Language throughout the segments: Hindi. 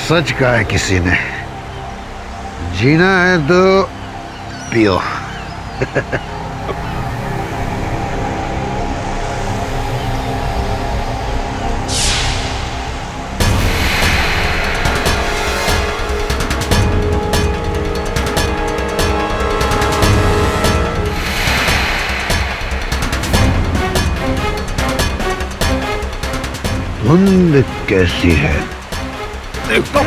सच कहा है किसी ने, जीना है तो पियो। धुंध कैसी है देखो।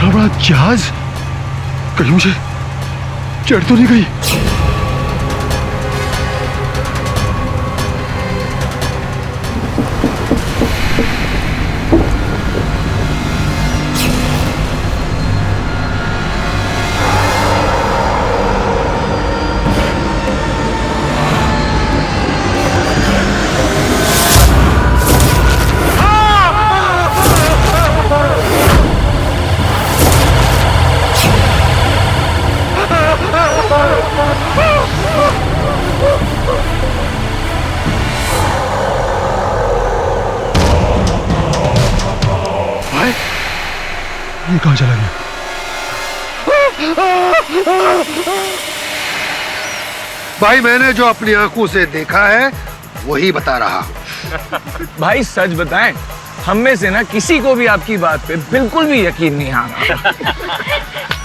बड़ा जहाज, कहीं मुझे चढ़ तो नहीं गई? ये कहां चला गया? भाई मैंने जो अपनी आंखों से देखा है वही बता रहा हूं। भाई सच बताएं, हम में से ना किसी को भी आपकी बात पे बिल्कुल भी यकीन नहीं आ रहा।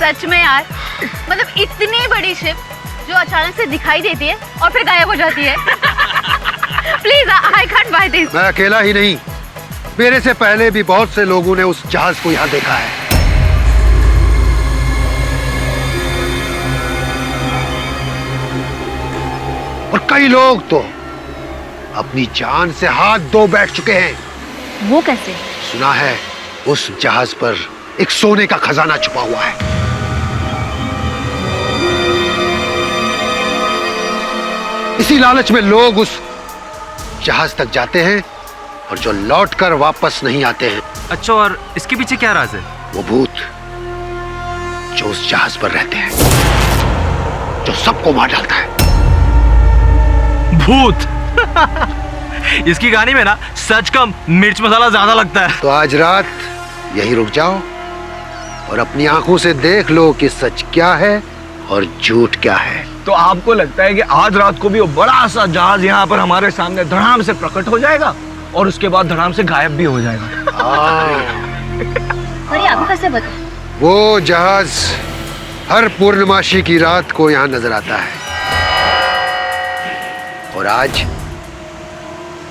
सच में यार, मतलब इतनी बड़ी शिप जो अचानक से दिखाई देती है और फिर गायब हो जाती है। Please I can't by this. मैं अकेला ही नहीं, मेरे से पहले भी बहुत से लोगों ने उस जहाज को यहाँ देखा है। और कई लोग तो अपनी जान से हाथ धो बैठ चुके हैं। वो कैसे? सुना है उस जहाज पर एक सोने का खजाना छुपा हुआ है। इसी लालच में लोग उस जहाज तक जाते हैं और जो लौटकर वापस नहीं आते हैं। अच्छा, और इसके पीछे क्या राज है? वो भूत जो उस जहाज पर रहते हैं, जो सबको मार डालता है। भूत? इसकी कहानी में ना सच का मिर्च मसाला ज्यादा लगता है। तो आज रात यहीं रुक जाओ और अपनी आंखों से देख लो कि सच क्या है और झूठ क्या है। तो आपको लगता है कि आज रात को भी वो बड़ा सा जहाज यहाँ पर हमारे सामने धड़ाम से प्रकट हो जाएगा और उसके बाद धड़ाम से गायब भी हो जाएगा? अरे आपको कैसे पता? वो जहाज हर पूर्णमासी की रात को यहाँ नजर आता है और आज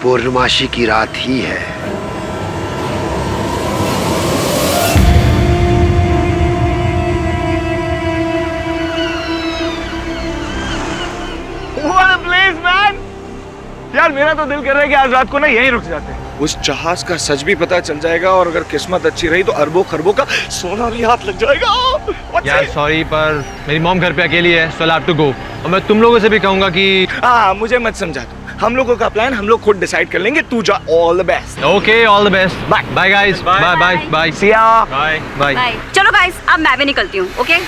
पूर्णमासी की रात ही है। यार मेरा तो दिल कर रहा है कि आज रात को ना यहीं रुक जाते हैं। उस जहाज का सच भी पता चल जाएगा और अगर किस्मत अच्छी रही तो अरबों खरबों का सोना भी हाथ लग जाएगा। यार सॉरी, पर मेरी मॉम घर पे अकेली है, सो आई हैव टू गो। और मैं तुम लोगों से भी कहूंगा कि मुझे मत समझा दो, हम लोगों का प्लान हम लोग खुद डिसाइड कर लेंगे। तू जा, all the best. Okay, all the best. Bye bye guys, bye bye bye, see ya bye bye. चलो गाइस, अब मैं भी निकलती हूँ। ओके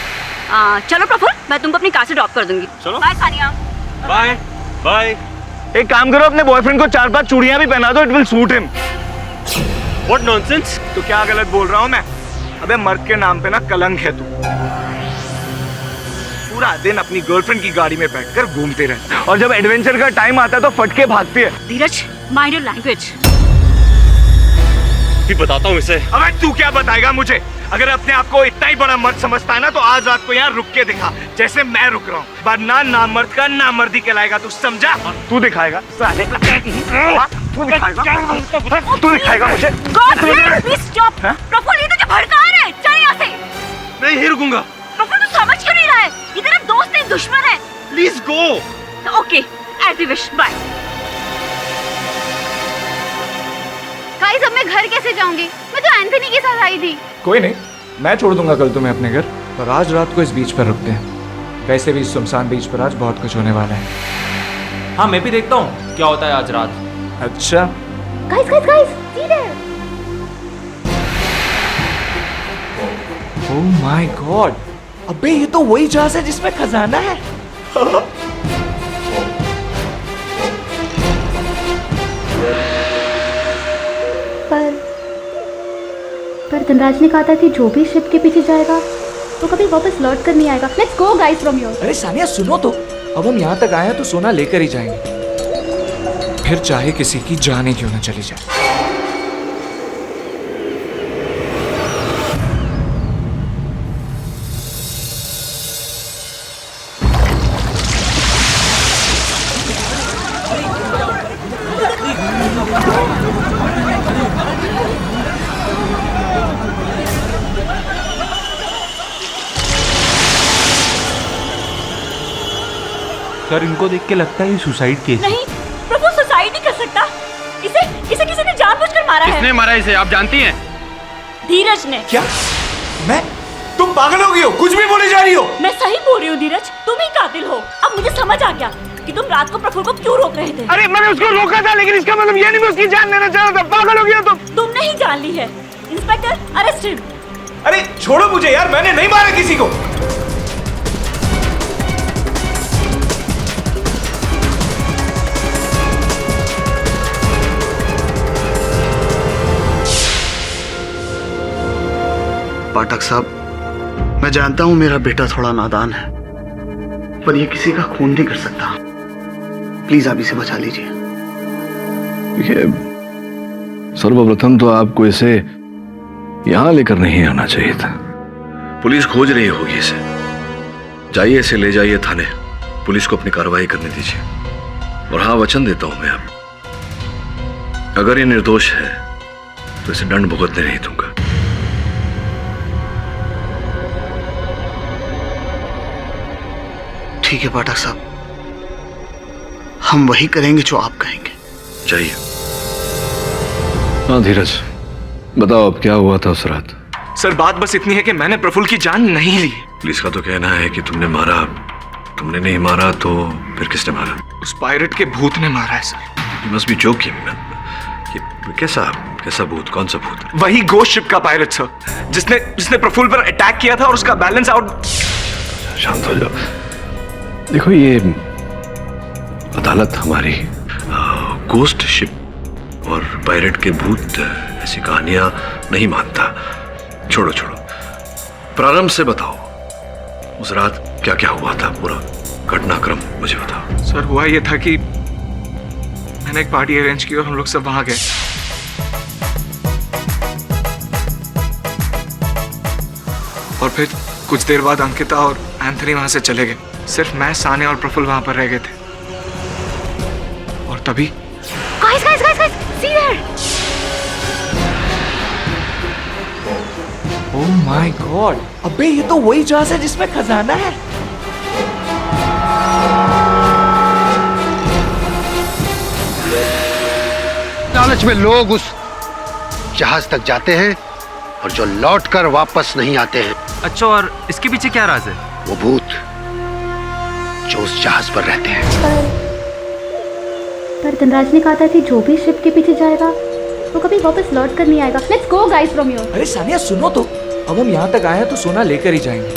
चलो प्रफुल्ल, मैं तुमको अपनी कार से ड्रॉप कर दूंगी। चलो बाय सानिया। Bye bye. एक काम करो, अपने बॉयफ्रेंड को 4-5 चूड़ियां भी पहना दो, it will suit him. What nonsense? तो क्या गलत बोल रहा हूँ मैं? अबे मर्द के नाम पे ना कलंक है तू। पूरा दिन अपनी गर्लफ्रेंड की गाड़ी में बैठकर घूमते रहते और जब एडवेंचर का टाइम आता है तो फटके भागती है। धीरज, माइंड योर लैंग्वेज। बताता हूँ इसे। अबे तू क्या बताएगा मुझे? अगर अपने आप को इतना ही बड़ा मर्द समझता है ना तो आज रात को यहाँ रुक के दिखा, जैसे मैं रुक रहा हूँ। वरना नामर्द का नामर्दी कहलाएगा, तू समझा? तू दिखाएगा साले। तू दिखाएगा, तू दिखाएगा मुझे। Please stop. प्रफुल्ल, ये तुझे भड़का रहा है, चल यहाँ से। मैं यहीं रुकूंगा। प्रफुल्ल, तू समझ क्यों नहीं रहा है? ये तेरा दोस्त नहीं, दुश्मन है। Please go. Okay, as you wish, bye. Guys, अब मैं घर कैसे जाऊंगी? मैं तो एंथनी के साथ आई थी। कोई नहीं, मैं छोड़ दूंगा कल तुम्हें अपने घर, पर आज रात को इस बीच पर रुकते हैं। वैसे भी इस सुनसान बीच पर आज बहुत कुछ होने वाला है। हाँ, मैं भी देखता हूँ क्या होता है आज रात। अच्छा guys guys guys, see there. Oh my god, अबे ये तो वही जहाज है जिसमें खजाना है। पर धनराज ने कहा था कि जो भी शिप के पीछे जाएगा तो कभी वापस लौट कर नहीं आएगा। Let's go guys from here. अरे सानिया सुनो तो, अब हम यहाँ तक आए हैं तो सोना लेकर ही जाएंगे, फिर चाहे किसी की जान ही क्यों ना चली जाए। सर इनको देख के लगता है ये सुसाइड केस। नहीं प्रभु, सुसाइड नहीं कर सकता। इसे इसे किसी ने जानबूझकर मारा है। किसने मारा इसे, आप जानती हैं? धीरज ने। क्या? मैं? तुम पागल हो गई हो, कुछ भी बोली जा रही हो। मैं सही बोल रही हूँ धीरज, तुम ही कातिल हो। अब मुझे समझ आ गया कि तुम रात को प्रफुल्ल को क्यों रोक रहे थे। अरे मैंने उसको रोका था, लेकिन इसका मतलब ये नहीं मैं उसकी जान लेना चाह रहा था। पागल हो गया तुमने ही जान ली है। Inspector arrest him. अरे छोड़ो मुझे यार, मैंने नहीं मारा किसी को। पाठक साहब, मैं जानता हूं मेरा बेटा थोड़ा नादान है, पर ये किसी का खून नहीं कर सकता। प्लीज आप इसे बचा लीजिए। देखिए, सर्वप्रथम तो आपको इसे यहां लेकर नहीं आना चाहिए था। पुलिस खोज रही होगी इसे। जाइए, इसे ले जाइए थाने। पुलिस को अपनी कार्रवाई करने दीजिए। और हाँ, वचन देता हूं मैं अब, अगर ये निर्दोष है तो इसे दंड भुगतने नहीं दूंगा। ठीक है पाठक साहब, हम वही करेंगे जो आप कहेंगे। जाइए। हाँ धीरज, बताओ अब क्या हुआ था उस रात? सर बात बस इतनी है कि मैंने प्रफुल्ल की जान नहीं ली। पुलिस का तो कहना है कि तुमने मारा। तुमने नहीं मारा तो फिर किसने मारा? उस पायरेट के भूत ने मारा है sir. You must be joking। ये कैसा भूत? कौन सा भूत? वही गोस्ट शिप का पायरेट सर, जिसने प्रफुल्ल पर अटैक किया था और उसका बैलेंस आउट। शांत हो जाओ। देखो, ये अदालत हमारी। गोस्ट शिप और पायरेट के भूत ऐसी कहानियां नहीं मानता। छोड़ो, प्रारंभ से बताओ, उस रात क्या क्या हुआ था? पूरा घटनाक्रम मुझे बताओ। सर हुआ ये था कि मैंने एक पार्टी अरेंज की और हम लोग सब वहां गए। और फिर कुछ देर बाद अंकिता और एंथनी वहां से चले गए। सिर्फ मैं, सानिया और प्रफुल्ल वहां पर रह गए थे। और तभी guys see there. Oh my god, अबे ये तो वही जहाज है जिसमें खजाना है। लालच में लोग उस जहाज तक जाते हैं और जो लौटकर वापस नहीं आते हैं। अच्छा, और इसके पीछे क्या राज है? वो भूत जो उस जहाज पर रहते हैं। पर धनराज ने कहा था कि जो भी शिप के पीछे जाएगा तो कभी वापस लौट कर नहीं आएगा। Let's go guys from here. अरे सानिया सुनो तो, अब हम यहाँ तक आए हैं तो सोना लेकर ही जाएंगे,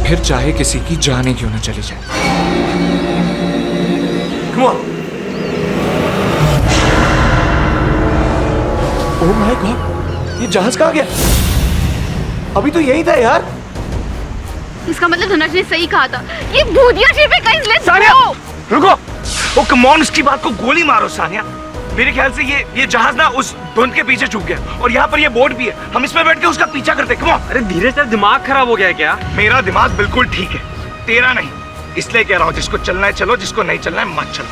फिर चाहे किसी की जान ही क्यों ना चली जाए। Come on. Oh my God, ये जहाज कहाँ गया? अभी तो यही था यार। इसका मतलब धनराज ने सही कहा था, ये भूतिया शिप है। गाइस लेट्स सानिया गो। रुको। ओ कम ऑन, उसकी बात को गोली मारो सानिया। मेरे ख्याल से ये जहाज ना उस धुंध के पीछे छुप गया और यहाँ पर ये बोट भी है। हम इसमें बैठ के उसका पीछा करते। Come on. अरे धीरे से, दिमाग खराब हो गया क्या? मेरा दिमाग बिल्कुल ठीक है, तेरा नहीं। इसलिए कह रहा हूँ, जिसको चलना है चलो, जिसको नहीं चलना है मत चलो।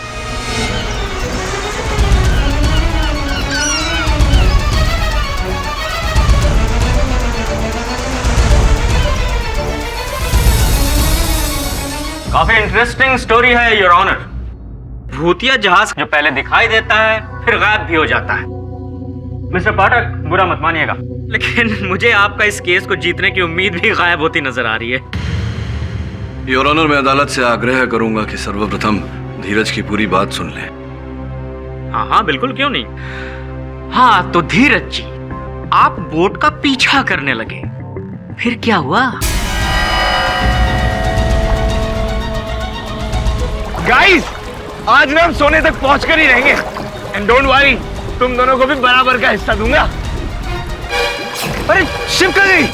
काफी इंटरेस्टिंग स्टोरी है योर ऑनर। भूतिया जहाज जो पहले दिखाई देता है फिर गायब भी हो जाता है। मिस्टर पाठक, बुरा मत मानिएगा, लेकिन मुझे आपका इस केस को जीतने की उम्मीद भी गायब होती नजर आ रही है। योर ऑनर, मैं अदालत से आग्रह करूंगा कि सर्वप्रथम धीरज की पूरी बात सुन लें। हाँ बिल्कुल, क्यों नहीं। हाँ तो धीरज जी, आप बोट का पीछा करने लगे, फिर क्या हुआ? गाइस, आज ना हम सोने तक पहुंच कर ही रहेंगे। एंड डोंट वरी, तुम दोनों को भी बराबर का हिस्सा दूंगा। अरे शिप कहाँ गई?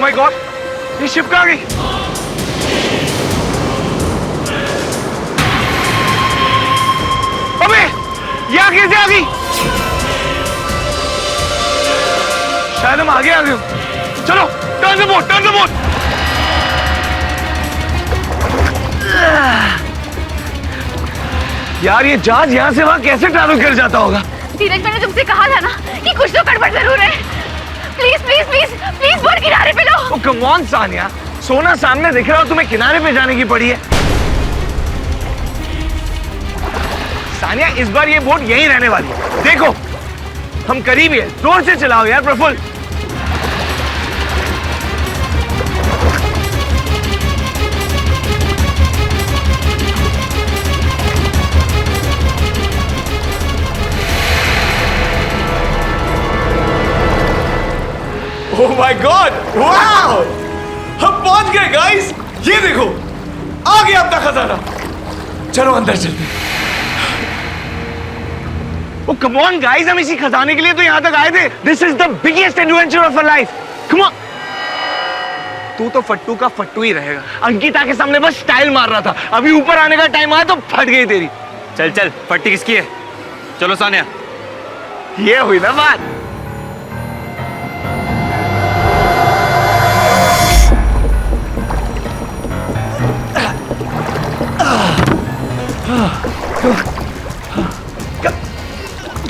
माय गॉड, ये शिप कहाँ गई? अबे, यहाँ कैसे आ गई? शायद हम आगे आ गए हो। चलो, turn the boat, turn the boat. यार ये जहाज यहाँ से वहाँ कैसे ट्रैवल कर जाता होगा? धीरज, मैंने तुमसे कहा था ना कि कुछ तो गड़बड़ जरूर है। Please please please please boat किनारे पे लो। ओ कम ऑन सानिया, सोना सामने दिख रहा हो, तुम्हें किनारे पे जाने की पड़ी है। सानिया, इस बार ये बोट यहीं रहने वाली है। देखो, हम करीब ही है। जोर से चलाओ यार Prafull. Oh my god, wow, हम पहुंच गए गाइस। ये देखो, आ गया अपना खजाना। चलो अंदर चलते हैं। ओ कम ऑन गाइस, हम इसी खजाने के लिए तो यहाँ तक आए थे। This is the biggest adventure of our life. Come on. तू तो फट्टू का फट्टू ही रहेगा। अंकिता के सामने बस स्टाइल मार रहा था, अभी ऊपर आने का टाइम आया तो फट गई तेरी। चल चल, फट्टी किसकी है? चलो सानिया। ये हुई ना बात।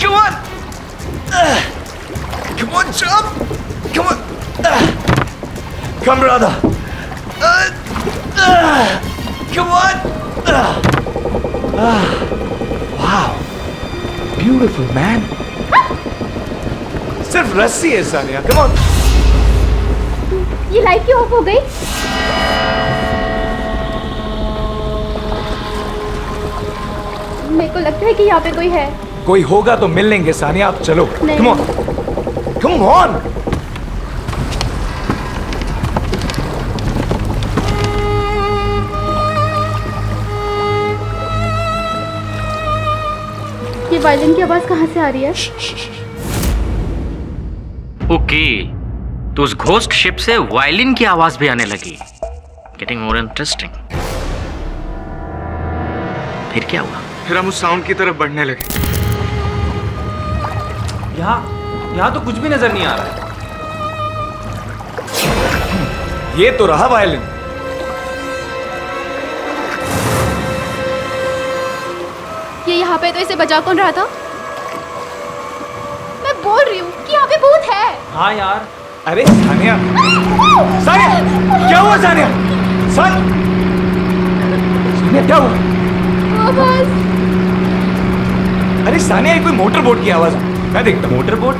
Come on! Come on, jump! Come on! Come, brother! Come on! Wow! Beautiful, man! सिर्फ रस्सी है सानिया, come on! ये लाइट क्यों ऑफ हो गई? मेरे को लगता है कि यहाँ पे कोई है। कोई होगा तो मिल लेंगे सानिया, आप चलो। नहीं। Come on! Come on! ये वायलिन की आवाज कहाँ से आ रही है? ओके, तो उस घोस्ट शिप से वायलिन की आवाज भी आने लगी। Getting more interesting. फिर क्या हुआ? फिर हम उस साउंड की तरफ बढ़ने लगे। यहाँ तो कुछ भी नजर नहीं आ रहा है। ये तो रहा वायलिन। ये यहाँ पे तो इसे बजा कौन रहा था? मैं बोल रही हूँ कि यहाँ पे भूत है। हाँ यार। अरे सानिया, सानिया, क्या हुआ सानिया? सानिया क्या हुआ? आवाज। अरे सानिया, ये कोई मोटर बोट की आवाज है। मैं देखता हूँ। Motor boat?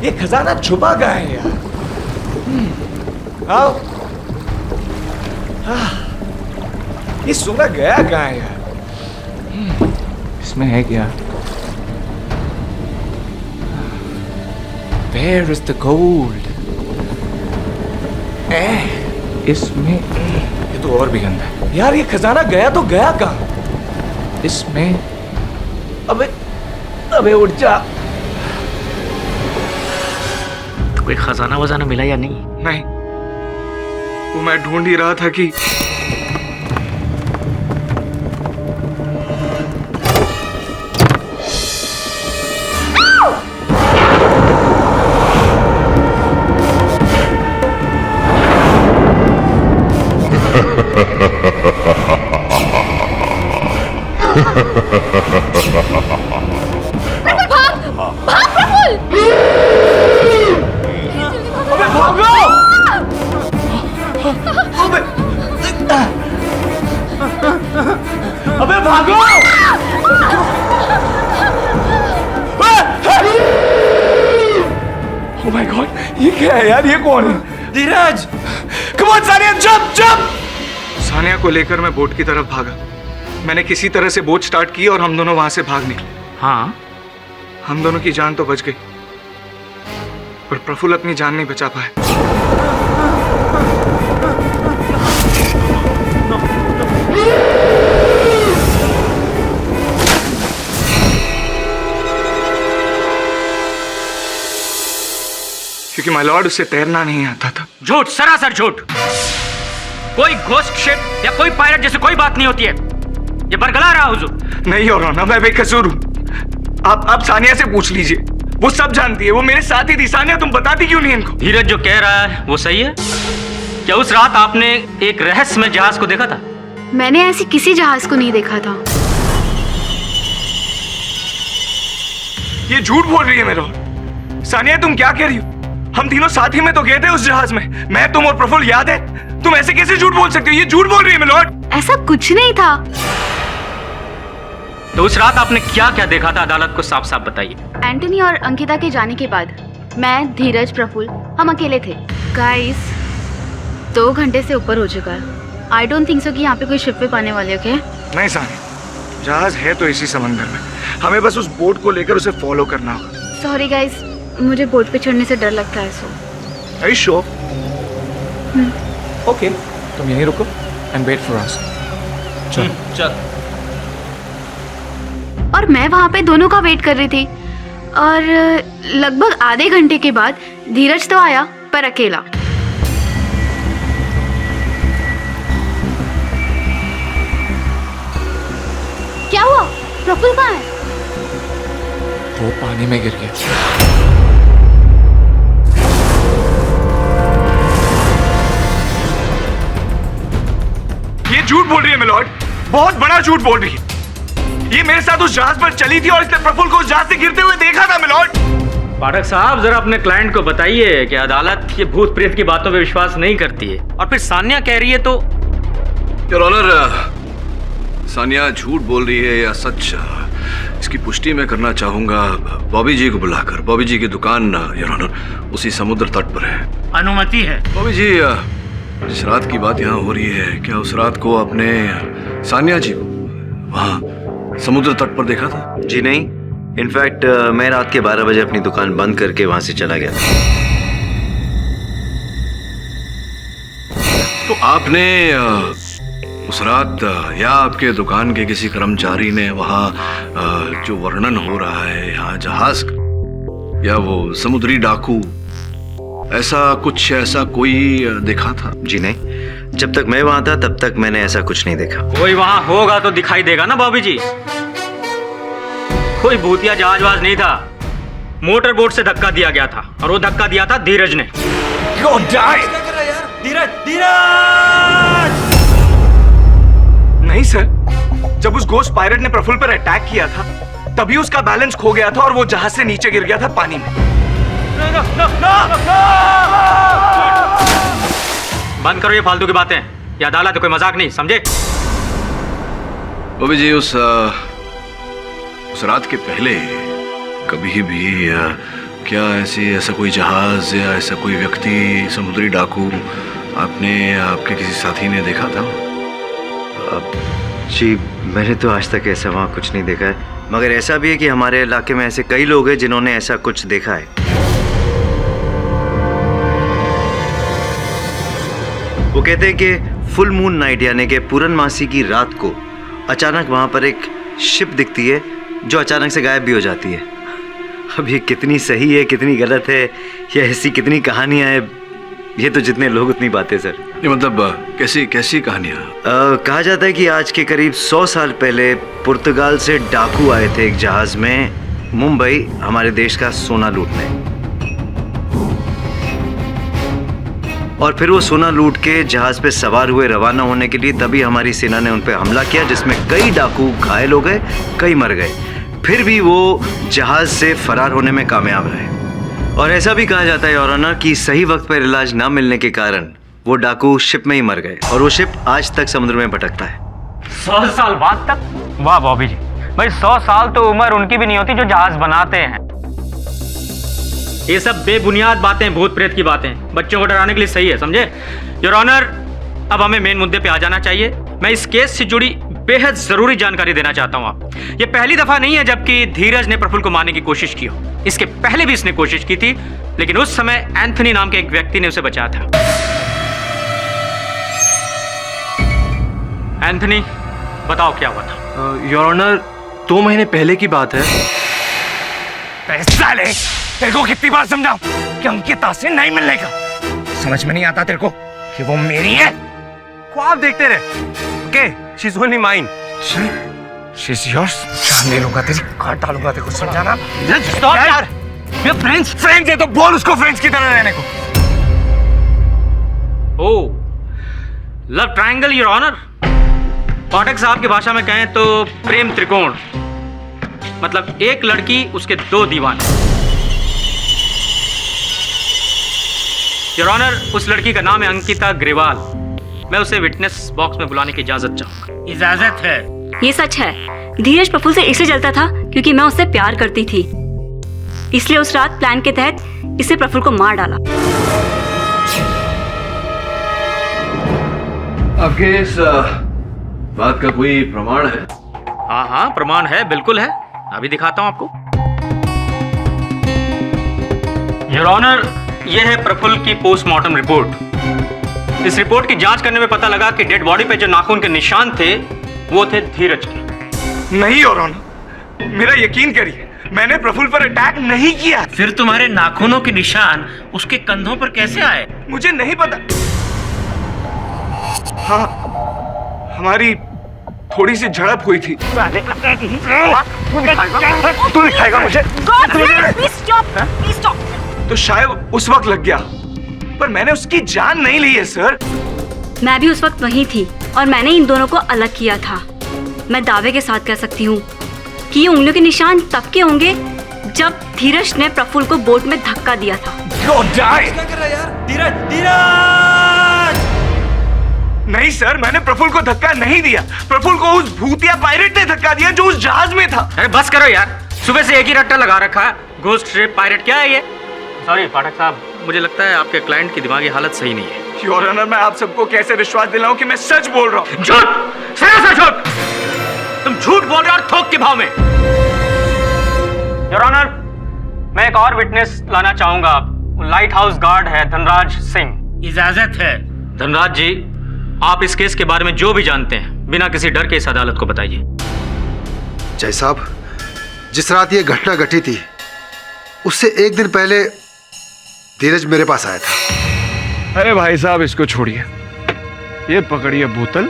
ये खजाना छुपा कहाँ है यार? आओ। ये सोना गया कहाँ है यार? इसमें है क्या? Where is the gold? इसमें ये तो और भी गंदा है यार। ये खजाना गया तो गया कहाँ? इसमें अबे अबे उठ जा। तो कोई खजाना वजाना मिला या नहीं? नहीं, वो मैं ढूंढ ही रहा था कि अबे भागो! Oh my God, ये क्या है यार? ये कौन है? धीरज! Come on, Sania, jump, jump! Sania को लेकर मैं बोट की तरफ भागा। मैंने किसी तरह से बोट स्टार्ट की और हम दोनों वहां से भाग निकले। हाँ, हम दोनों की जान तो बच गई, पर प्रफुल्ल अपनी जान नहीं बचा पाया। क्योंकि माय लॉर्ड उसे तैरना नहीं आता था। झूठ, सरासर झूठ। कोई घोस्ट शिप या कोई पायलट जैसे कोई बात नहीं होती है। ये बरगला रहा हुजूर। नहीं और ना, मैं बेकसूर हूँ। आप सानिया से पूछ लीजिए, वो सब जानती है, वो मेरे साथ ही थी। सानिया तुम बताती क्यों नहीं इनको? धीरज जो कह रहा है वो सही है। क्या उस रात आपने एक रहस्यमय जहाज को देखा था? मैंने ऐसी किसी जहाज को नहीं देखा था। ये झूठ बोल रही है मेरे। सानिया तुम क्या कह रही हो? हम तीनों साथ ही में तो गए थे उस जहाज में, मैं, तुम और प्रफुल्ल, याद है? तुम ऐसे कैसे झूठ बोल सकते हो? ये झूठ बोल रही है मिलोड। ऐसा कुछ नहीं था। तो उस रात आपने क्या क्या देखा था? अदालत को साफ साफ बताइए। एंटनी और अंकिता के जाने के बाद मैं, धीरज, प्रफुल्ल हम अकेले थे। गाइस 2 घंटे से ऊपर हो चुका है। आई डोंट थिंक सो कि यहाँ पे कोई शिप पे पाने वाले। ओके नहीं सानिया, जहाज है तो इसी समंदर में, हमें बस उस बोट को लेकर उसे फॉलो करना होगा। सॉरी गाइस, मुझे बोट पे चढ़ने से डर लगता है। सो Are you sure? ओके, तुम यहीं रुको एंड वेट फॉर अस। चल। और मैं वहाँ पे दोनों का वेट कर रही थी और लगभग आधे घंटे के बाद धीरज तो आया, पर अकेला। क्या हुआ? प्रफुल्ल कहाँ है? वो पानी में गिर गया। ये झूठ बोल रही है मिलोड, बहुत बड़ा झूठ बोल रही है। ये मेरे साथ उस जहाज पर चली थी और इसने प्रफुल्ल को उस जहाज से गिरते हुए देखा था मिलोड। पाठक साहब, जरा अपने क्लाइंट को बताइए कि अदालत ये भूत प्रेत की बातों पे विश्वास नहीं करती है, और फिर सानिया कह रही है तो। योर ऑनर, सानिया झूठ बोल रही है या सच, इसकी पुष्टि मैं करना चाहूंगा बॉबी जी को बुलाकर। बॉबी जी की दुकान योर ऑनर उसी समुद्र तट पर है। अनुमति है। बॉबी जी, जिस रात की बात यहाँ हो रही है, क्या उस रात को आपने सानिया जी को वहाँ समुद्र तट पर देखा था? जी नहीं, इनफैक्ट मैं रात के 12 बजे अपनी दुकान बंद करके वहां से चला गया था। तो आपने उस रात या आपके दुकान के किसी कर्मचारी ने वहाँ जो वर्णन हो रहा है यहाँ जहाज का, या वो समुद्री डाकू, ऐसा कोई देखा था? जी नहीं, जब तक मैं वहां था तब तक मैंने ऐसा कुछ नहीं देखा। कोई वहां होगा तो दिखाई देगा ना बॉबी जी। कोई भूतिया जहाजवाज नहीं था, मोटर बोट से धक्का दिया गया था, और वो धक्का दिया था धीरज ने। नहीं सर, जब उस गोस्ट पायरेट ने प्रफुल्ल पर अटैक किया था तभी उसका बैलेंस खो गया था और वो जहाज से नीचे गिर गया था पानी में। बंद करो ये फालतू की बातें, ये अदालत है, कोई मजाक नहीं, समझे? बॉबी जी, उस रात के पहले कभी भी क्या ऐसा कोई जहाज या ऐसा कोई व्यक्ति, समुद्री डाकू आपने आपके किसी साथी ने देखा था? जी मैंने तो आज तक ऐसा वहाँ कुछ नहीं देखा है, मगर ऐसा भी है कि हमारे इलाके में ऐसे कई लोग हैं जिन्होंने ऐसा कुछ देखा है। वो कहते हैं कि फुल मून नाइट यानी कि पूर्णमासी की रात को अचानक वहाँ पर एक शिप दिखती है जो अचानक से गायब भी हो जाती है। अब ये कितनी सही है कितनी गलत है, या ऐसी कितनी कहानियाँ हैं, ये तो जितने लोग उतनी बातें सर। ये मतलब कैसी कहानियाँ? कहा जाता है कि आज के करीब 100 साल पहले पुर्तगाल से डाकू आए थे एक जहाज में मुंबई हमारे देश का सोना लूटने, और फिर वो सोना लूट के जहाज पे सवार हुए रवाना होने के लिए। तभी हमारी सेना ने उन पे हमला किया जिसमें कई डाकू घायल हो गए, कई मर गए, फिर भी वो जहाज से फरार होने में कामयाब रहे। और ऐसा भी कहा जाता है योर ऑनर कि सही वक्त पर इलाज ना मिलने के कारण वो डाकू शिप में ही मर गए, और वो शिप आज तक समुद्र में भटकता है। 100 साल बाद तक? वाह बॉबी जी, भाई 100 साल तो उम्र उनकी भी नहीं होती जो जहाज बनाते हैं। ये सब बेबुनियाद बातें, भूत प्रेत की बातें, बच्चों को डराने के लिए सही है, समझे? योर ऑनर, अब हमें मेन मुद्दे पे आ जाना चाहिए। मैं इस केस से जुड़ी बेहद जरूरी जानकारी देना चाहता हूँ आपको। ये पहली दफा नहीं है जबकि धीरज ने प्रफुल्ल को मारने की कोशिश की हो। इसके पहले भी इसने कोशिश की थी, लेकिन उस समय एंथनी नाम के एक व्यक्ति ने उसे बचाया था। एंथनी, बताओ क्या हुआ था? योर ऑनर, 2 महीने पहले की बात है। पैसा ले, तेरे को कितनी बार समझाऊं कि अंकिता से नहीं मिलने का? समझ में नहीं आता तेरे को कि वो मेरी है? को आप देखते रहे। Okay, she is only mine. She is yours. जान लूंगा तेरी, काट डालूंगा तेरे को, समझाना? स्टॉप यार। ये फ्रेंड्स है तो बोल उसको फ्रेंड्स की तरह रहने को। ओह, love triangle your honour. Pathak साहब की भाषा में कहें तो प्रेम त्रिकोण, मतलब एक लड़की उसके 2 दीवाने। योर ऑनर, उस लड़की का नाम है अंकिता ग्रेवाल। मैं उसे विटनेस बॉक्स में बुलाने की इजाजत चाहूंगा। इजाजत है। ये सच है। धीरज प्रफुल्ल से इसलिए जलता था क्योंकि मैं उससे प्यार करती थी, इसलिए उस रात प्लान के तहत इसे प्रफुल्ल को मार डाला। आपके इस बात का कोई प्रमाण है? हाँ हाँ, प्रमाण है, बिल्कुल है। अभी दिखाता हूं आपको। योर ऑनर, यह है प्रफुल्ल की पोस्टमार्टम रिपोर्ट। इस रिपोर्ट की जांच करने में पता लगा कि डेड बॉडी पे जो नाखून के निशान थे वो थे धीरज के। नहीं योर ऑनर, मेरा यकीन करिए, मैंने प्रफुल्ल पर अटैक नहीं किया। फिर तुम्हारे नाखूनों के निशान उसके कंधों पर कैसे आए? मुझे नहीं पता। हाँ, हमारी थोड़ी सी झड़प हुई थी। तू दिखाएगा मुझे? तो शायद उस वक्त लग गया, पर मैंने उसकी जान नहीं ली है सर। मैं भी उस वक्त वहीं थी और मैंने इन दोनों को अलग किया था। मैं दावे के साथ कह सकती हूँ कि ये उंगलियों के निशान तब के होंगे जब धीरज ने प्रफुल्ल को बोट में धक्का दिया था। नहीं सर, मैंने प्रफुल्ल को धक्का नहीं दिया। प्रफुल्ल को उस भूतिया पायरेट ने धक्का दिया जो उस जहाज में था। अरे बस करो यार, सुबह से एक ही रट्टा लगा रखा है। घोस्ट शिप, पायरेट, क्या है ये? सॉरी पाठक साहब, मुझे लगता है आपके क्लाइंट की दिमागी हालत सही नहीं है। योर ऑनर, मैं आप सबको कैसे विश्वास दिलाऊं कि मैं सच बोल रहा हूँ? झूठ, सरासर झूठ। तुम झूठ बोल रहे हो और थोक के भाव में। योर ऑनर, मैं एक और विटनेस लाना चाहूंगा। लाइट हाउस गार्ड है धनराज सिंह। इजाजत है। धनराज जी, आप इस केस के बारे में जो भी जानते हैं बिना किसी डर के इस अदालत को बताइए। जय साहब, जिस रात ये घटना घटी थी उससे 1 दिन पहले धीरज मेरे पास आया था। अरे भाई साहब, इसको छोड़िए, ये पकड़िए बोतल,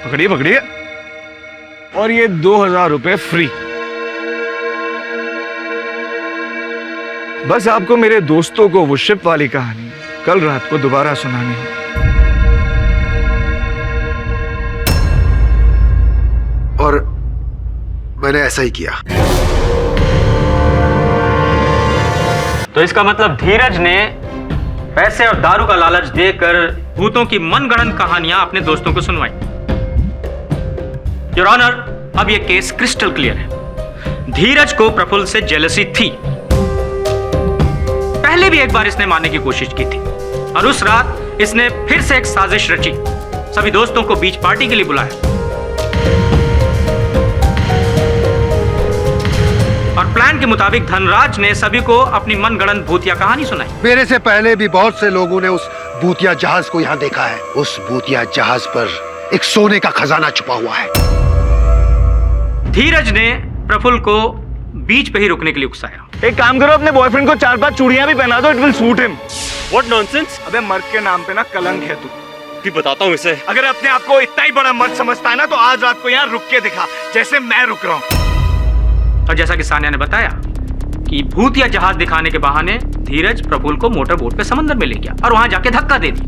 पकड़िए पकड़िए, और ये 2000 रुपए फ्री। बस आपको मेरे दोस्तों को वो शिप वाली कहानी कल रात को दोबारा सुनानी है। और मैंने ऐसा ही किया। तो इसका मतलब धीरज ने पैसे और दारू का लालच देकर भूतों की मनगढ़ंत कहानियां अपने दोस्तों को सुनवाई। योर ऑनर, अब यह केस क्रिस्टल क्लियर है। धीरज को प्रफुल्ल से जेलसी थी। पहले भी एक बार इसने मारने की कोशिश की थी और उस रात इसने फिर से एक साजिश रची। सभी दोस्तों को बीच पार्टी के लिए बुलाया और प्लान के मुताबिक धनराज ने सभी को अपनी मनगढ़ंत भूतिया कहानी सुनाई। मेरे से पहले भी बहुत से लोगों ने उस भूतिया जहाज को यहाँ देखा है। उस भूतिया जहाज पर एक सोने का खजाना छुपा हुआ है। धीरज ने प्रफुल्ल को बीच पे ही रुकने के लिए उकसाया। एक काम करो, अपने बॉयफ्रेंड को 4-5 चूड़ियां भी पहना दो, it will suit him. What nonsense? अबे मर्द के नाम पे ना कलंक है तू। भी बताता हूँ इसे। अगर अपने आप को इतना ही बड़ा मर्द समझता है ना, तो आज रात को यहाँ रुक के दिखा, जैसे मैं रुक रहा हूँ। और जैसा कि सानिया ने बताया कि भूतिया जहाज दिखाने के बहाने धीरज प्रफुल्ल को मोटर बोट पे समंदर में ले गया और वहां जाके धक्का दे दी।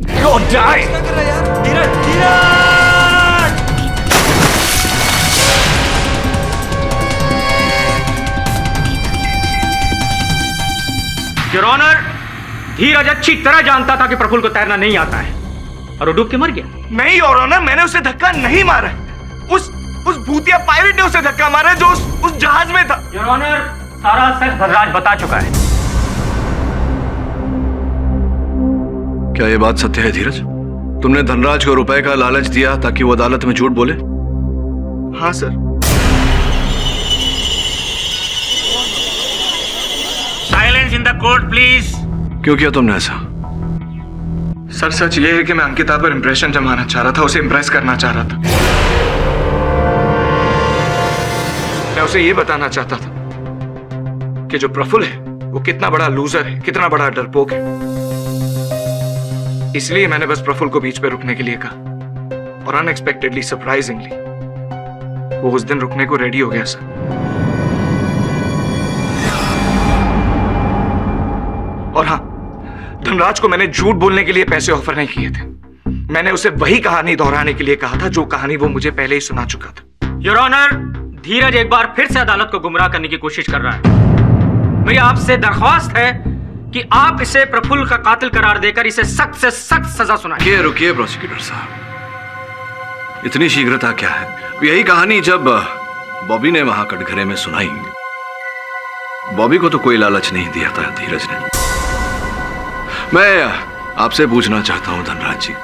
योर ऑनर, धीरज अच्छी तरह जानता था कि प्रफुल्ल को तैरना नहीं आता है और वो डूब के मर गया। नहीं योर ऑनर, मैंने उसे धक्का नहीं मारा। उस भूतिया पायरेट ने उसे धक्का मारा जो उस जहाज में था। योर ऑनर, सारा सच धनराज बता चुका है। क्या यह बात सत्य है धीरज? तुमने धनराज को रुपए का लालच दिया ताकि वो अदालत में झूठ बोले? हाँ sir. Silence in the court please. क्यों किया तुमने ऐसा? सर सच ये है कि मैं अंकिता पर इंप्रेशन जमाना चाह रहा था, उसे इंप्रेस करना चाह रहा था। मैं उसे ये बताना चाहता था कि जो प्रफुल्ल है वो कितना बड़ा लूजर है, कितना बड़ा डरपोक है। इसलिए मैंने बस प्रफुल्ल को बीच पे रुकने के लिए कहा और अनएक्सपेक्टेडली, सरप्राइजिंगली वो उस दिन रुकने को रेडी हो गया सर। और हाँ, धनराज को मैंने झूठ बोलने के लिए पैसे ऑफर नहीं किए थे। मैंने उसे वही कहानी दोहराने के लिए कहा था जो कहानी वो मुझे पहले ही सुना चुका था। योर ऑनर, धीरज एक बार फिर से अदालत को गुमराह करने की कोशिश कर रहा है। मेरी आपसे दरख्वास्त है कि आप इसे प्रफुल्ल का कातिल करार देकर इसे सख्त से सख्त सजा सुनाइए। रुकिए प्रोसिक्यूटर साहब, इतनी शीघ्रता क्या है? यही कहानी जब बॉबी ने वहां कटघरे में सुनाई, बॉबी को तो कोई लालच नहीं दिया था धीरज ने। मैं आपसे पूछना चाहता हूं धनराज जी,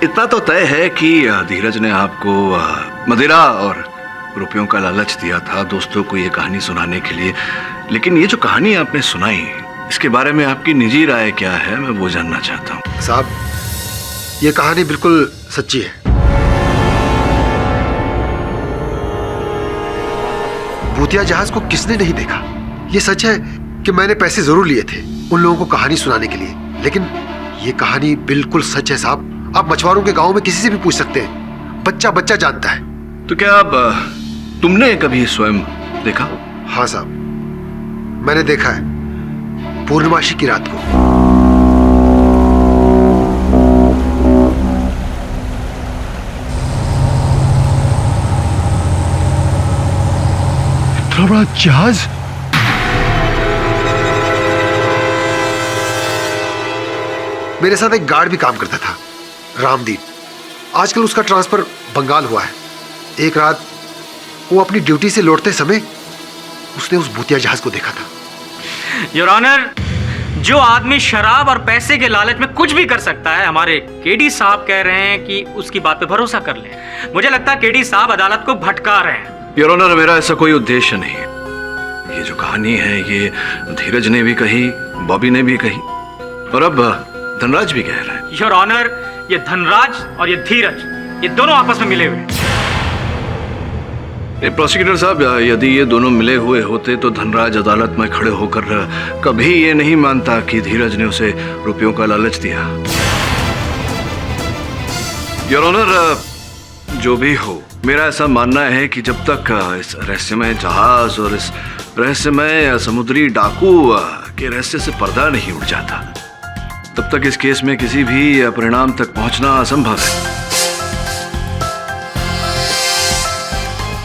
इतना तो तय है कि धीरज ने आपको मदिरा और रुपयों का लालच दिया था दोस्तों को ये कहानी सुनाने के लिए, लेकिन ये जो कहानी आपने सुनाई इसके बारे में आपकी निजी राय क्या है, मैं वो जानना चाहता हूं। साहब, ये कहानी बिल्कुल सच्ची है। भूतिया जहाज को किसने नहीं देखा? ये सच है कि मैंने पैसे जरूर लिए थे उन लोगों को कहानी सुनाने के लिए, लेकिन ये कहानी बिल्कुल सच है साहब। आप मछुआरों के गांव में किसी से भी पूछ सकते हैं, बच्चा बच्चा जानता है। तो क्या आप तुमने कभी स्वयं देखा? हाँ साहब, मैंने देखा है, पूर्णिमासी की रात को। इतना बड़ा जहाज? मेरे साथ एक गार्ड भी काम करता था, रामदीप। आजकल उसका ट्रांसफर बंगाल हुआ है। एक रात वो अपनी ड्यूटी से लौटते समय उसने उस भूतिया जहाज को देखा था। योर ऑनर, जो आदमी शराब और पैसे के लालच में कुछ भी कर सकता है, हमारे केडी साहब कह रहे हैं कि उसकी बात पे भरोसा कर लें। मुझे लगता है केडी साहब अदालत को भटका रहे हैं। योर ऑनर, मेरा ऐसा कोई उद्देश्य नहीं है। ये जो कहानी है ये धीरज ने भी कही, बॉबी ने भी कही और अब धनराज भी कह रहा है। योर ऑनर, ये धनराज और ये धीरज, ये दोनों आपस में मिले हुए हैं। प्रोसिक्यूटर साहब, यदि ये दोनों मिले हुए होते तो धनराज अदालत में खड़े होकर कभी ये नहीं मानता कि धीरज ने उसे रुपयों का लालच दिया। योर ऑनर, जो भी हो, मेरा ऐसा मानना है कि जब तक इस रहस्यमय जहाज और इस रहस्यमय समुद्री डाकू के रहस्य से पर्दा नहीं उड़ जाता, तब तक इस केस में किसी भी परिणाम तक पहुंचना असंभव है।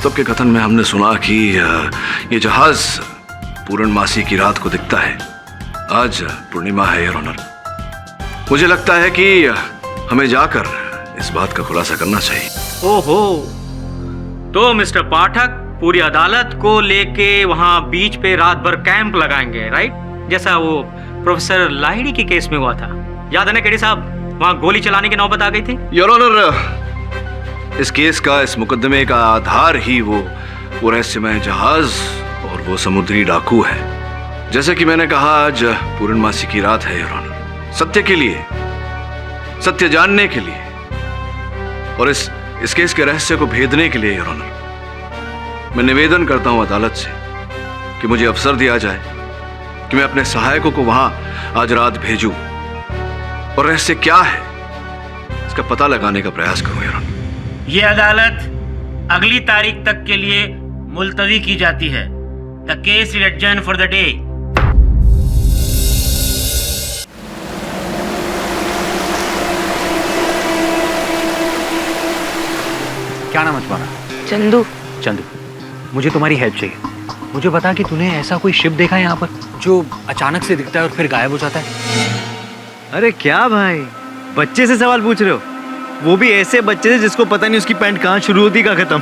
तब के कथन में हमने सुना कि ये जहाज पूर्णमासी की रात को दिखता है। आज पूर्णिमा है योर ऑनर। मुझे लगता है कि हमें जाकर इस बात का खुलासा करना चाहिए। ओहो, तो मिस्टर पाठक पूरी अदालत को लेके वहां बीच पे रात भर कैंप लगाएंगे, राइट? जैसा वो प्रोफेसर लाहिड़ी के केस में हुआ था, याद है ना केडी साहब? वहां गोली चलाने की नौबत आ गई थी। योर ऑनर, इस केस का, इस मुकदमे का आधार ही वो रहस्यमय जहाज और वो समुद्री डाकू है। जैसे कि मैंने कहा, आज पूर्णमासी की रात है योर ऑनर। सत्य के लिए, सत्य जानने के लिए और इस केस के रहस्य को भेदने के लिए योर ऑनर, मैं निवेदन करता हूं अदालत से कि मुझे अवसर दिया जाए कि मैं अपने सहायकों को वहां आज रात भेजूं और रहस्य क्या है इसका पता लगाने का प्रयास करूं योर ऑनर। ये अदालत अगली तारीख तक के लिए मुलतवी की जाती है। The case is adjourn for the day. क्या नाम है तुम्हारा? चंदू। चंदू, मुझे तुम्हारी हेल्प चाहिए। मुझे बता कि तूने ऐसा कोई शिप देखा है यहाँ पर जो अचानक से दिखता है और फिर गायब हो जाता है? अरे क्या भाई, बच्चे से सवाल पूछ रहे हो? वो भी ऐसे बच्चे से जिसको पता नहीं उसकी पैंट कहाँ शुरू होती कहाँ खत्म।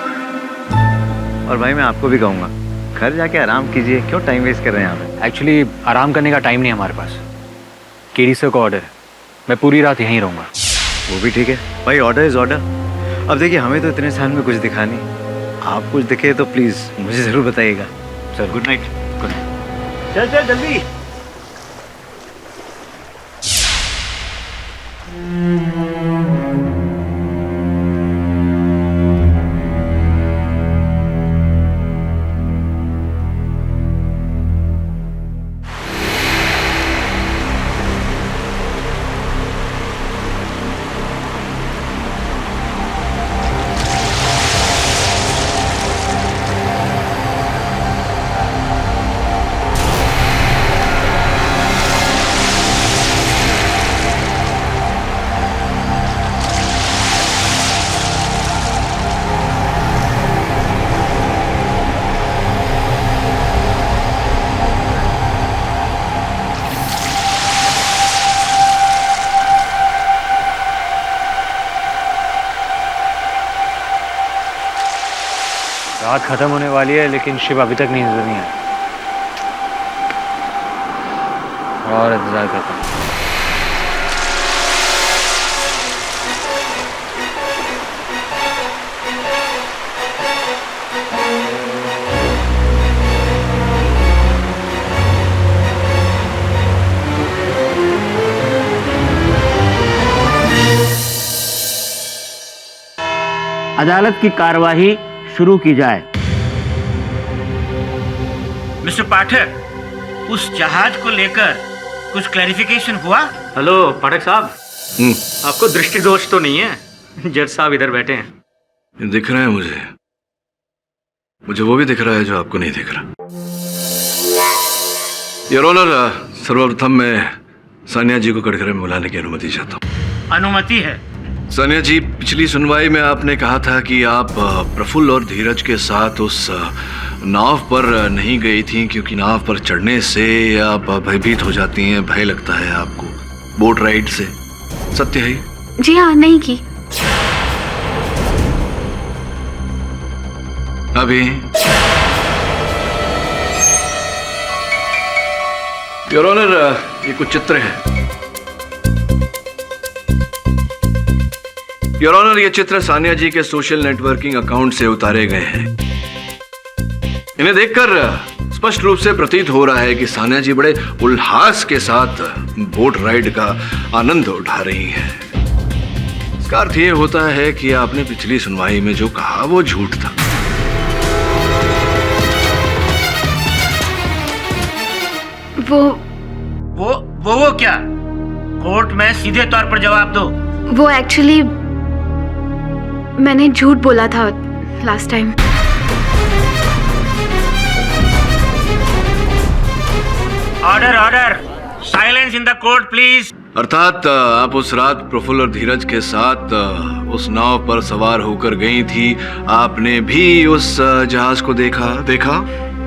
और भाई मैं आपको भी कहूँगा, घर जाके आराम कीजिए, क्यों टाइम वेस्ट कर रहे हैं यहाँ पे? एक्चुअली आराम करने का टाइम नहीं है हमारे पास। केडी सर का ऑर्डर है, मैं पूरी रात यहीं रहूंगा। वो भी ठीक है भाई, ऑर्डर इज ऑर्डर। अब देखिए हमें तो इतने साल में कुछ दिखा नहीं, आप कुछ दिखे तो प्लीज मुझे जरूर बताइएगा। Sir good night. Good night. चल चल जल्दी। रात खत्म होने वाली है लेकिन शिव अभी तक नजर नहीं आया। और इंतजार करता हूँ। अदालत की कार्यवाही शुरू की जाए। मिस्टर पाठक, उस जहाज को लेकर कुछ क्लैरिफिकेशन हुआ? हेलो पाठक साहब, आपको दृष्टि दोष तो नहीं है? जज साहब इधर बैठे हैं। दिख रहा है मुझे वो भी दिख रहा है जो आपको नहीं दिख रहा। योर ऑनर, सर्वप्रथम मैं सानिया जी को कटघरे में बुलाने की अनुमति चाहता हूँ। अनुमति है। सानिया जी, पिछली सुनवाई में आपने कहा था कि आप प्रफुल्ल और धीरज के साथ उस नाव पर नहीं गई थी क्योंकि नाव पर चढ़ने से आप भयभीत हो जाती हैं, भय लगता है आपको बोट राइड से। सत्य है? जी हाँ, नहीं की। अभी योर ऑनर, ये कुछ चित्र है। योर ऑनर, ये चित्र सानिया जी के सोशल नेटवर्किंग अकाउंट से उतारे गए हैं। इन्हें देखकर स्पष्ट रूप से प्रतीत हो रहा है कि सानिया जी बड़े उल्लास के साथ बोट राइड का आनंद उठा रही हैं। इसका अर्थ ये होता है कि आपने पिछली सुनवाई में जो कहा वो झूठ था। वो क्या? कोर्ट में सीधे तौर पर जवाब दो। वो एक्चुअली मैंने झूठ बोला था last time. Order order, silence in the court please. अर्थात आप उस रात प्रफुल्ल और धीरज के साथ उस नाव पर सवार होकर गई थी। आपने भी उस जहाज को देखा?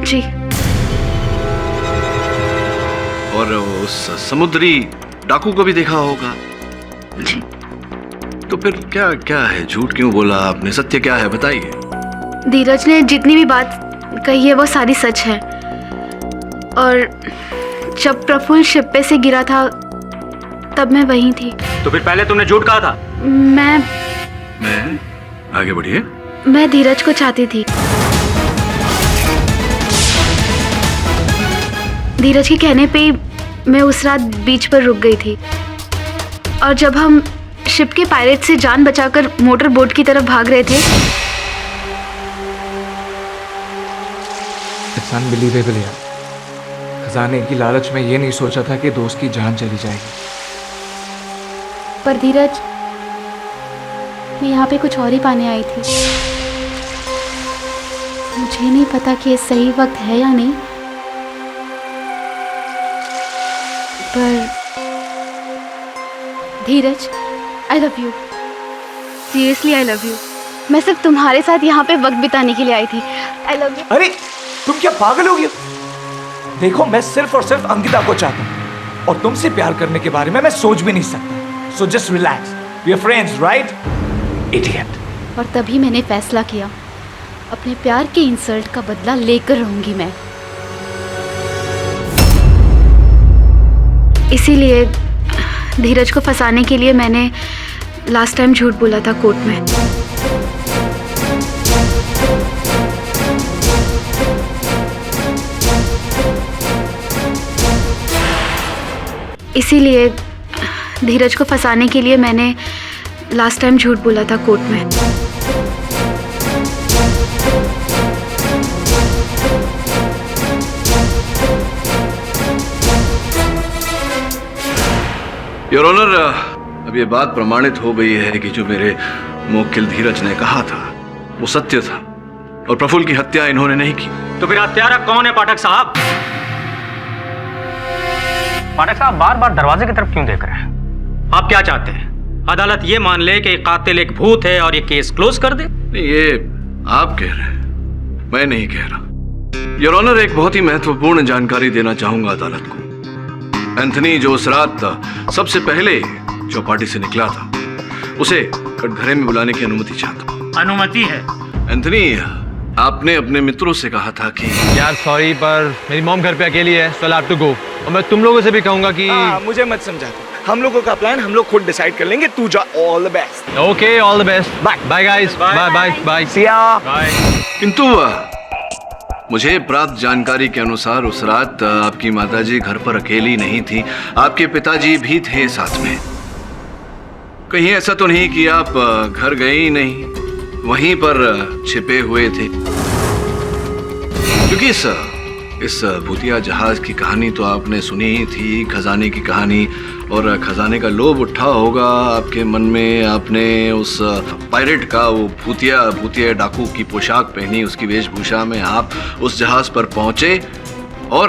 जी। और उस समुद्री डाकू को भी देखा होगा? जी। तो फिर क्या क्या है? झूठ क्यों बोला आपने? सत्य क्या है, बताइए। धीरज ने जितनी भी बात कही है वो सारी सच है। और जब प्रफुल्ल शिप पे से गिरा था तब मैं वहीं थी। तो फिर पहले तुमने झूठ कहा था? मैं आगे बढ़िए। मैं धीरज को चाहती थी। धीरज के कहने पे मैं उस रात बीच पर रुक गई थी। और जब हम शिप के पायरेट से जान बचाकर मोटर बोट की तरफ भाग रहे थे, इट्स अनबिलीवेबल यार। खजाने की लालच में ये नहीं सोचा था कि दोस्त की जान चली जाएगी। पर धीरज, मैं यहाँ पे कुछ और ही पाने आई थी। मुझे नहीं पता कि ये सही वक्त है या नहीं, पर Dheeraj, I love you. Seriously I love you. मैं सिर्फ तुम्हारे साथ यहाँ पे वक्त बिताने के लिए आई थी। आई लव यू। अरे तुम क्या पागल हो गई? देखो, मैं सिर्फ और सिर्फ अंकिता को चाहता हूँ और तुमसे प्यार करने के बारे में मैं सोच भी नहीं सकता। So just relax, we are friends, right? Idiot. और तभी मैंने फैसला किया, अपने प्यार के इंसल्ट का बदला लेकर रहूंगी मैं। इसीलिए धीरज को फंसाने के लिए मैंने लास्ट टाइम झूठ बोला था कोर्ट में। इसीलिए धीरज को फंसाने के लिए मैंने लास्ट टाइम झूठ बोला था कोर्ट में। योर ऑनर, अब ये बात प्रमाणित हो गई है कि जो मेरे मुवक्किल धीरज ने कहा था वो सत्य था और प्रफुल्ल की हत्या इन्होंने नहीं की। तो फिर हत्यारा कौन है पाठक साहब? पाठक साहब बार बार दरवाजे की तरफ क्यों देख रहे हैं? आप क्या चाहते हैं? अदालत ये मान ले कि कातिल एक भूत है और ये केस क्लोज कर दे? नहीं, ये आप कह रहे हैं, मैं नहीं कह रहा। योर ऑनर, एक बहुत ही महत्वपूर्ण जानकारी देना चाहूंगा अदालत को। एंथनी जो उस रात सबसे पहले चौपाटी से निकला था, उसे कटघरे में बुलाने की अनुमति चाहता हूँ। अनुमति है। एंथनी, आपने अपने मित्रों से कहा था कि यार सॉरी, पर मेरी मॉम घर पे अकेली है, so I'll have to go। और मैं तुम लोगों से भी कहूंगा कि मुझे मत समझा तू। हम लोगों का प्लान हम लोग खुद डिसाइड कर लेंगे। तू जा। All the best. Okay, all the best. Bye bye guys, bye bye bye, see ya bye. किंतु मुझे प्राप्त जानकारी के अनुसार उस रात आपकी माताजी घर पर अकेली नहीं थी, आपके पिताजी भी थे साथ में। कहीं ऐसा तो नहीं कि आप घर गए ही नहीं, वहीं पर छिपे हुए थे? क्योंकि इस भूतिया जहाज की कहानी तो आपने सुनी ही थी, खजाने की कहानी, और खजाने का लोभ उठा होगा आपके मन में। आपने उस पायरेट का वो भूतिया डाकू की पोशाक पहनी, उसकी वेशभूषा में आप उस जहाज पर पहुंचे और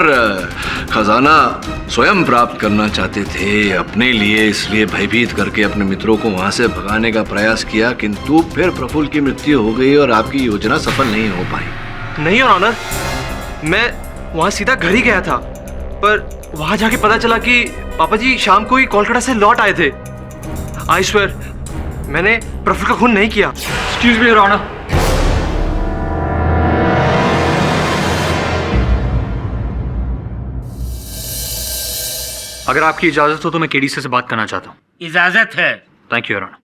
खजाना स्वयं प्राप्त करना चाहते थे अपने लिए, इसलिए भयभीत करके अपने मित्रों को वहां से भगाने का प्रयास किया। किंतु फिर प्रफुल्ल की मृत्यु हो गई और आपकी योजना सफल नहीं हो पाई। नहीं योर ऑनर, मैं वहां सीधा घर ही गया था, पर वहां जाके पता चला कि पापा जी शाम को ही कोलकाता से लौट आए थे। आई स्वेयर, मैंने प्रफुल्ल का खून नहीं किया। Excuse me your honour. अगर आपकी इजाजत हो तो मैं केडीसी से बात करना चाहता हूँ। इजाजत है। Thank you your honour.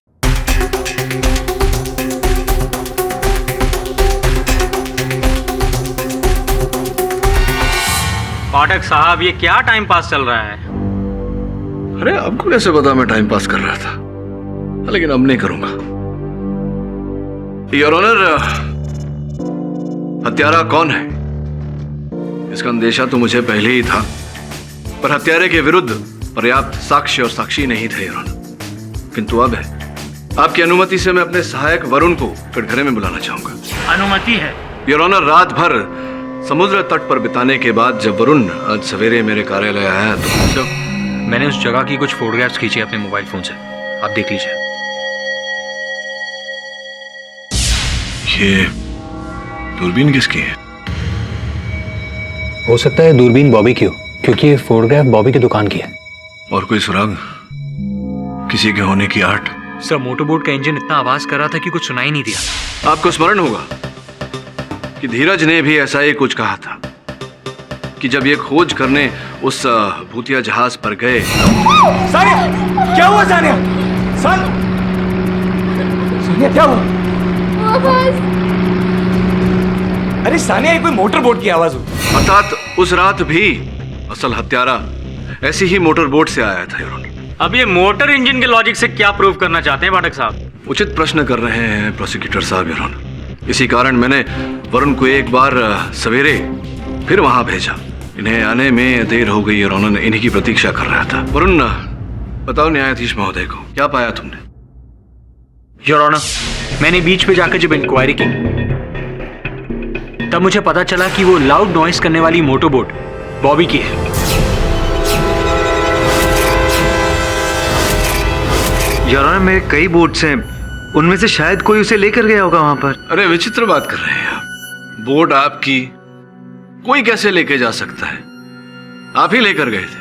Pathak साहब, ये क्या टाइम पास चल रहा है? अरे आपको कैसे पता मैं टाइम पास कर रहा था? लेकिन अब नहीं करूंगा। योर ऑनर, हत्यारा कौन है इसका अंदेशा तो मुझे पहले ही था, पर हत्यारे के विरुद्ध पर्याप्त साक्ष्य और साक्षी नहीं थे योर ऑनर। किंतु अब है। आपकी अनुमति से मैं अपने सहायक वरुण को कटघरे में बुलाना चाहूंगा। अनुमति है। योर ऑनर, रात भर समुद्र तट पर बिताने के बाद जब वरुण आज सवेरे मेरे कार्यालय आया तो मैंने उस जगह की कुछ फोटोग्राफ्स खींची अपने मोबाइल फोन से, आप देख लीजिए। ये दूरबीन किसकी है? हो सकता है दूरबीन बॉबी की हो, क्योंकि ये फोटोग्राफ बॉबी की दुकान की है। और कोई सुराग? किसी के होने की आट? सर, मोटरबोट का इंजन इतना आवाज कर रहा था कि कुछ सुनाई नहीं दिया। आपको स्मरण होगा कि धीरज ने भी ऐसा ही कुछ कहा था कि जब ये खोज करने उस भूतिया जहाज पर गए। सानिया, क्या हुआ सानिया? सानिया क्या हुआ? अरे सानिया, ये कोई मोटर बोट की आवाज हुई। अर्थात उस रात भी असल हत्यारा ऐसी ही मोटर बोट से आया था योर ऑनर। अब ये मोटर इंजन के लॉजिक से क्या प्रूव करना चाहते हैं पाठक साहब? उचित प्रश्न कर रहे हैं प्रोसिक्यूटर साहब योर ऑनर। इसी कारण मैंने वरुण को एक बार सवेरे फिर वहां भेजा। इन्हें आने में देर हो गई और उन्होंने इन्हीं की प्रतीक्षा कर रहा था। वरुण, बताओ न्यायाधीश महोदय को क्या पाया तुमने? योर ऑनर, मैंने बीच पे जाकर जब इंक्वायरी की तब मुझे पता चला कि वो लाउड नॉइस करने वाली मोटरबोट बॉबी की है। योर ऑनर, मेरे कई बोट्स हैं, उनमें से शायद कोई उसे लेकर गया होगा वहां पर। अरे विचित्र बात कर रहे हैं आप। बोट आपकी कोई कैसे लेके जा सकता है? आप ही लेकर गए थे।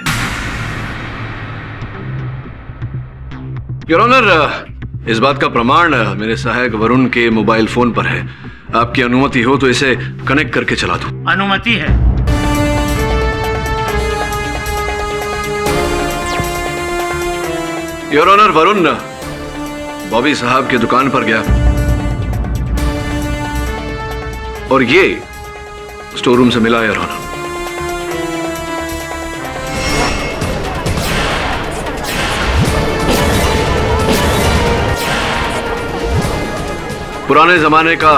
योर ऑनर, इस बात का प्रमाण मेरे सहायक वरुण के मोबाइल फोन पर है। आपकी अनुमति हो तो इसे कनेक्ट करके चला दूं। अनुमति है। योर ऑनर, वरुण बॉबी साहब की दुकान पर गया और ये स्टोर रूम से मिला, योर ऑनर। पुराने जमाने का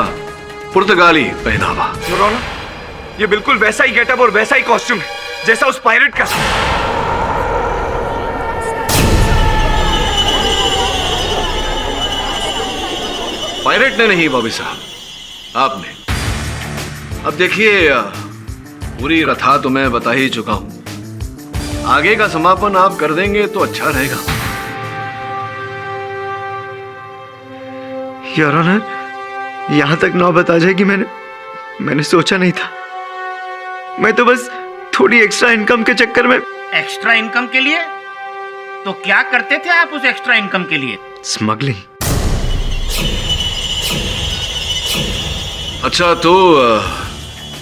पुर्तगाली पहनावा। योर ऑनर, ये बिल्कुल वैसा ही गेटअप और वैसा ही कॉस्ट्यूम है जैसा उस पायरेट का था। पायरेट ने नहीं बॉबी साहब, आपने। अब देखिए, पूरी कथा तो मैं बता ही चुका हूं। आगे का समापन आप कर देंगे तो अच्छा रहेगा। योर ऑनर, यहां तक नौबत आ जाएगी मैंने सोचा नहीं था। मैं तो बस थोड़ी एक्स्ट्रा इनकम के चक्कर में। एक्स्ट्रा इनकम के लिए? तो क्या करते थे आप उस एक्स्ट्रा इनकम के लिए? स्मगलिंग। अच्छा, तो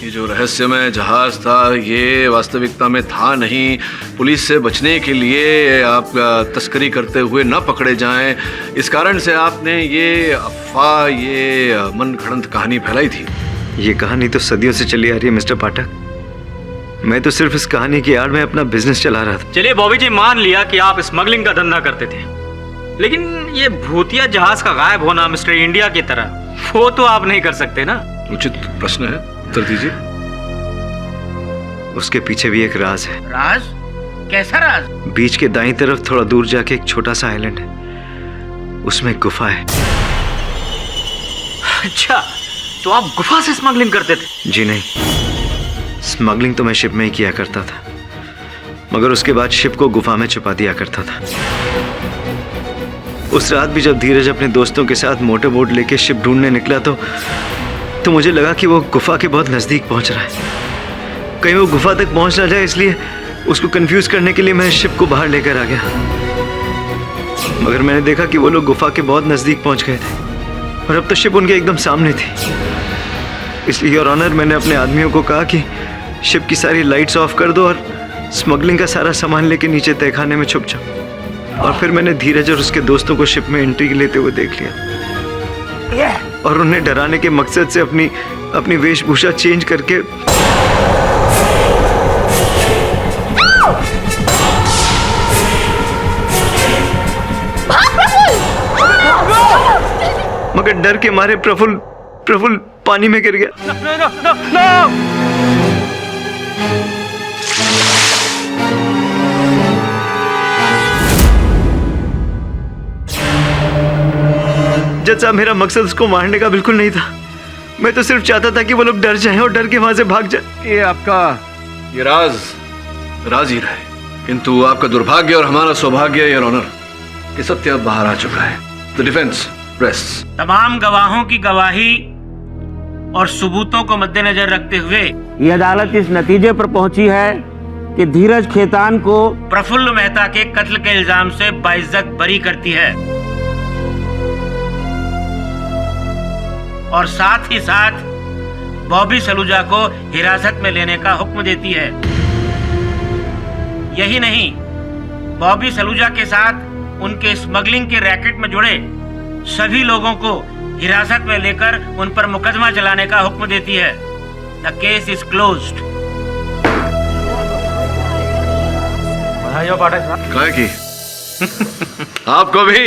ये जो रहस्यमय जहाज था ये वास्तविकता में था नहीं। पुलिस से बचने के लिए आप तस्करी करते हुए न पकड़े जाएं, इस कारण से आपने ये अफवाह, ये मनगढ़ंत कहानी फैलाई थी। ये कहानी तो सदियों से चली आ रही है मिस्टर पाठक। मैं तो सिर्फ इस कहानी की आड़ में अपना बिजनेस चला रहा था। चलिए बॉबी जी, मान लिया कि आप स्मगलिंग का धंधा करते थे, लेकिन ये भूतिया जहाज का गायब होना मिस्टर इंडिया की तरह, वो तो आप नहीं कर सकते ना। उचित प्रश्न है, उत्तर दीजिए। उसके पीछे भी एक राज है। राज? कैसा राज? बीच के दाईं तरफ थोड़ा दूर जाके एक छोटा सा आइलैंड है, उसमें गुफा है। अच्छा, तो आप गुफा से स्मगलिंग करते थे? जी नहीं, स्मगलिंग तो मैं शिप में ही किया करता था, मगर उसके बाद शिप को गुफा में छुपा दिया करता था। उस रात भी जब धीरज अपने दोस्तों के साथ मोटर बोट लेके शिप ढूंढने निकला तो मुझे लगा कि वो गुफा के बहुत नजदीक पहुंच रहा है। कहीं वो गुफा तक पहुंच ना जाए, इसलिए उसको कंफ्यूज करने के लिए मैं शिप को बाहर लेकर आ गया। मगर मैंने देखा कि वो लोग गुफा के बहुत नजदीक पहुंच गए थे और अब तो शिप उनके एकदम सामने थी। इसलिए योर ऑनर, मैंने अपने आदमियों को कहा कि शिप की सारी लाइट्स ऑफ कर दो और स्मगलिंग का सारा सामान लेके नीचे तहखाने में छुप जाओ। और फिर मैंने धीरज और उसके दोस्तों को शिप में एंट्री लेते हुए देख लिया और उन्हें डराने के मकसद से अपनी वेशभूषा चेंज करके मगर डर के मारे प्रफुल्ल पानी में गिर गया। जज साहब, मेरा मकसद उसको मारने का बिल्कुल नहीं था। मैं तो सिर्फ चाहता था कि वो लोग डर जाएं और डर के वहां से भाग जाएं। ये आपका ये राज ही रहे, किंतु आपका दुर्भाग्य और हमारा सौभाग्य, योर ऑनर, कि सत्य अब बाहर आ चुका है। The defence rests. तमाम गवाहों की गवाही और सबूतों को मद्देनजर रखते हुए ये अदालत इस नतीजे पर पहुंची है कि धीरज खेतान को प्रफुल्ल मेहता के कत्ल के इल्जाम से बाइज्जत बरी करती है और साथ ही साथ बॉबी सलूजा को हिरासत में लेने का हुक्म देती है। यही नहीं, बॉबी सलूजा के साथ उनके स्मगलिंग के रैकेट में जुड़े सभी लोगों को हिरासत में लेकर उन पर मुकदमा चलाने का हुक्म देती है। The case is closed. बधाई हो पाठक साहब। आपको भी